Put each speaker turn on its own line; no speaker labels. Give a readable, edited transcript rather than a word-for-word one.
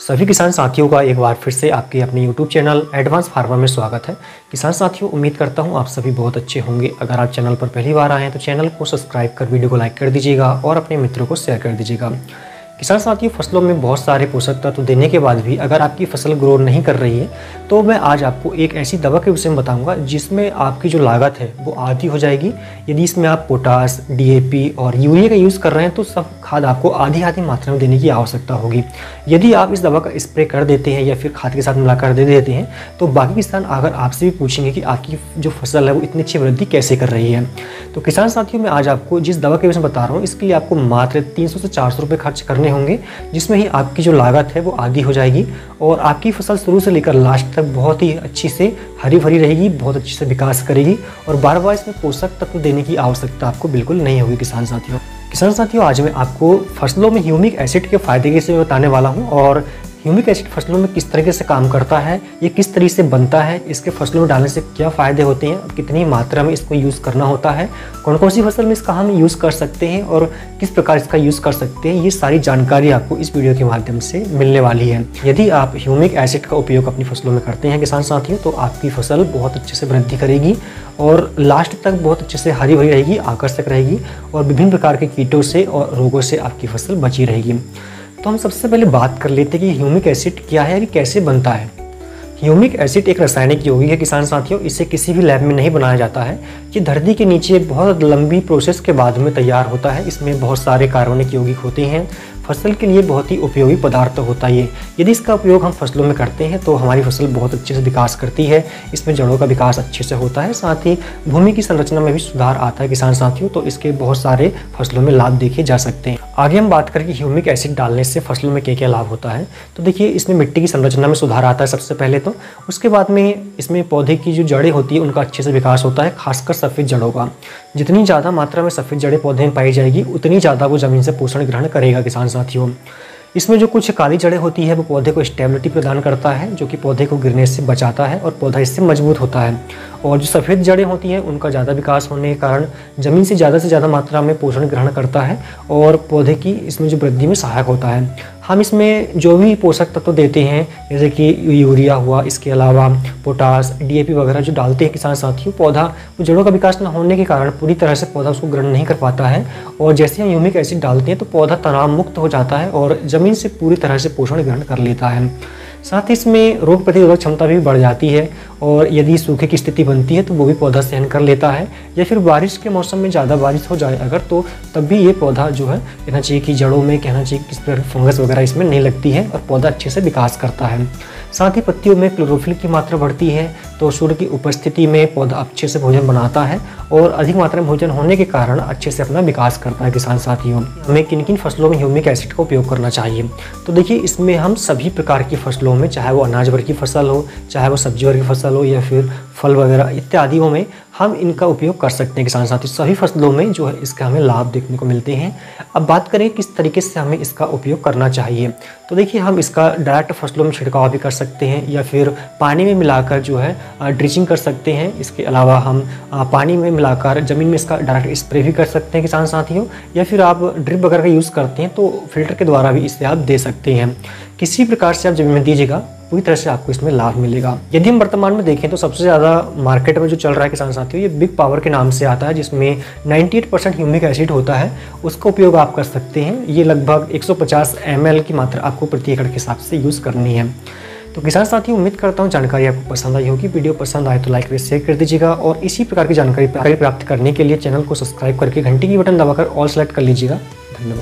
सभी किसान साथियों का एक बार फिर से आपके अपने YouTube चैनल एडवांस फार्मर में स्वागत है। किसान साथियों, उम्मीद करता हूं आप सभी बहुत अच्छे होंगे। अगर आप चैनल पर पहली बार आए हैं तो चैनल को सब्सक्राइब कर वीडियो को लाइक कर दीजिएगा और अपने मित्रों को शेयर कर दीजिएगा। किसान साथियों, फसलों में बहुत सारे पोषक तत्व देने के बाद भी अगर आपकी फसल ग्रो नहीं कर रही है तो मैं आज आपको एक ऐसी दवा के विषय में बताऊंगा जिसमें आपकी जो लागत है वो आधी हो जाएगी। यदि इसमें आप पोटास, DAP और यूरिया का यूज़ कर रहे हैं तो सब खाद आपको आधी मात्रा में देने की आवश्यकता होगी। यदि आप इस दवा का स्प्रे कर देते हैं या फिर खाद के साथ मिलाकर दे देते हैं तो बाकी किसान अगर आपसे भी पूछेंगे कि आपकी जो फसल है वो इतनी अच्छी वृद्धि कैसे कर रही है। तो किसान साथियों, मैं आज आपको जिस दवा के विषय में बता रहा हूँ इसके लिए आपको मात्र 300 से 400 रुपये खर्च करने होंगे, जिसमें ही आपकी जो लागत है वो आधी हो जाएगी और आपकी फसल शुरू से लेकर लास्ट तक बहुत ही अच्छी से हरी भरी रहेगी, बहुत अच्छे से विकास करेगी और बार बार इसमें पोषक तत्व देने की आवश्यकता आपको बिल्कुल नहीं होगी। किसान साथियों, आज मैं आपको फसलों में ह्यूमिक एसिड के फायदे के से बताने वाला हूँ और ह्यूमिक एसिड फसलों में किस तरीके से काम करता है, ये किस तरीके से बनता है, इसके फसलों में डालने से क्या फ़ायदे होते हैं, कितनी मात्रा में इसको यूज़ करना होता है, कौन कौन सी फसल में इसका हम यूज़ कर सकते हैं और किस प्रकार इसका यूज़ कर सकते हैं, ये सारी जानकारी आपको इस वीडियो के माध्यम से मिलने वाली है। यदि आप ह्यूमिक एसिड का उपयोग अपनी फसलों में करते हैं किसान साथियों तो आपकी फसल बहुत अच्छे से वृद्धि करेगी और लास्ट तक बहुत अच्छे से हरी भरी रहेगी, आकर्षक रहेगी और विभिन्न प्रकार के कीटों से और रोगों से आपकी फसल बची रहेगी। तो हम सबसे पहले बात कर लेते हैं कि ह्यूमिक एसिड क्या है और कैसे बनता है। ह्यूमिक एसिड एक रासायनिक यौगिक है किसान साथियों, इसे किसी भी लैब में नहीं बनाया जाता है। ये धरती के नीचे बहुत लंबी प्रोसेस के बाद में तैयार होता है। इसमें बहुत सारे कार्बनिक यौगिक होते हैं। फसल के लिए बहुत ही उपयोगी पदार्थ होता है ये। यदि इसका उपयोग हम फसलों में करते हैं तो हमारी फसल बहुत अच्छे से विकास करती है, इसमें जड़ों का विकास अच्छे से होता है, साथ ही भूमि की संरचना में भी सुधार आता है किसान साथियों। तो इसके बहुत सारे फसलों में लाभ देखे जा सकते हैं। आगे हम बात करें कि ह्यूमिक एसिड डालने से फसलों में क्या क्या लाभ होता है। तो देखिए, इसमें मिट्टी की संरचना में सुधार आता है सबसे पहले तो। उसके बाद में इसमें पौधे की जो जड़ें होती है उनका अच्छे से विकास होता है, खासकर सफ़ेद जड़ों का। जितनी ज़्यादा मात्रा में सफ़ेद जड़ें पौधे में पाई जाएगी उतनी ज़्यादा वो ज़मीन से पोषण ग्रहण करेगा किसान साथियों। इसमें जो कुछ काली जड़ें होती है वो पौधे को स्टेबिलिटी प्रदान करता है, जो कि पौधे को गिरने से बचाता है और पौधा इससे मजबूत होता है। और जो सफ़ेद जड़ें होती हैं उनका ज़्यादा विकास होने के कारण ज़मीन से ज़्यादा मात्रा में पोषण ग्रहण करता है और पौधे की इसमें जो वृद्धि में सहायक होता है। हम इसमें जो भी पोषक तत्व देते हैं जैसे कि यूरिया हुआ, इसके अलावा पोटास, DAP वगैरह जो डालते हैं किसान साथियों, पौधा जड़ों का विकास न होने के कारण पूरी तरह से पौधा उसको ग्रहण नहीं कर पाता है और जैसे हम ह्यूमिक एसिड डालते हैं तो पौधा तनाव मुक्त हो जाता है और ज़मीन से पूरी तरह से पोषण ग्रहण कर लेता है। साथ ही इसमें रोग प्रतिरोधक क्षमता भी बढ़ जाती है और यदि सूखे की स्थिति बनती है तो वो भी पौधा सहन कर लेता है, या फिर बारिश के मौसम में ज़्यादा बारिश हो जाए अगर तो तब भी ये पौधा जो है कहना चाहिए कि जड़ों में कहना चाहिए किस तरह फंगस वगैरह इसमें नहीं लगती है और पौधा अच्छे से विकास करता है। साथ ही पत्तियों में क्लोरोफिल की मात्रा बढ़ती है तो सूर्य की उपस्थिति में पौधा अच्छे से भोजन बनाता है और अधिक मात्रा में भोजन होने के कारण अच्छे से अपना विकास करता है किसान साथियों। हमें किन किन फसलों में ह्यूमिक एसिड का उपयोग करना चाहिए? तो देखिए, इसमें हम सभी प्रकार की फसलों में, चाहे वो अनाज वर्ग की फसल हो, चाहे वो सब्जी वर्ग की फसल हो या फिर फल वगैरह इत्यादियों में हम इनका उपयोग कर सकते हैं किसान साथियों। सभी फसलों में जो है इसका हमें लाभ देखने को मिलते हैं। अब बात करें किस तरीके से हमें इसका उपयोग करना चाहिए। तो देखिए, हम इसका डायरेक्ट फसलों में छिड़काव भी कर सकते हैं या फिर पानी में मिलाकर जो है ड्रिचिंग कर सकते हैं। इसके अलावा हम पानी में मिलाकर ज़मीन में इसका डायरेक्ट स्प्रे भी कर सकते हैं किसान साथियों, या फिर आप ड्रिप वगैरह का यूज़ करते हैं तो फिल्टर के द्वारा भी इसे आप दे सकते हैं। किसी प्रकार से आप ज़मीन में दीजिएगा पूरी तरह से आपको इसमें लाभ मिलेगा। यदि हम वर्तमान में देखें तो सबसे ज़्यादा मार्केट में जो चल रहा है किसान साथियों, ये बिग पावर के नाम से आता है जिसमें 98% ह्यूमिक एसिड होता है। उसका उपयोग आप कर सकते हैं। ये लगभग 150 ml की मात्रा आपको प्रति एकड़ के हिसाब से यूज़ करनी है। तो किसान साथियों, उम्मीद करता हूँ जानकारी आपको पसंद आई होगी। वीडियो पसंद आए तो लाइक करके शेयर कर दीजिएगा और इसी प्रकार की जानकारी प्राप्त करने के लिए चैनल को सब्सक्राइब करके घंटी की बटन दबाकर ऑल सेलेक्ट कर लीजिएगा। धन्यवाद।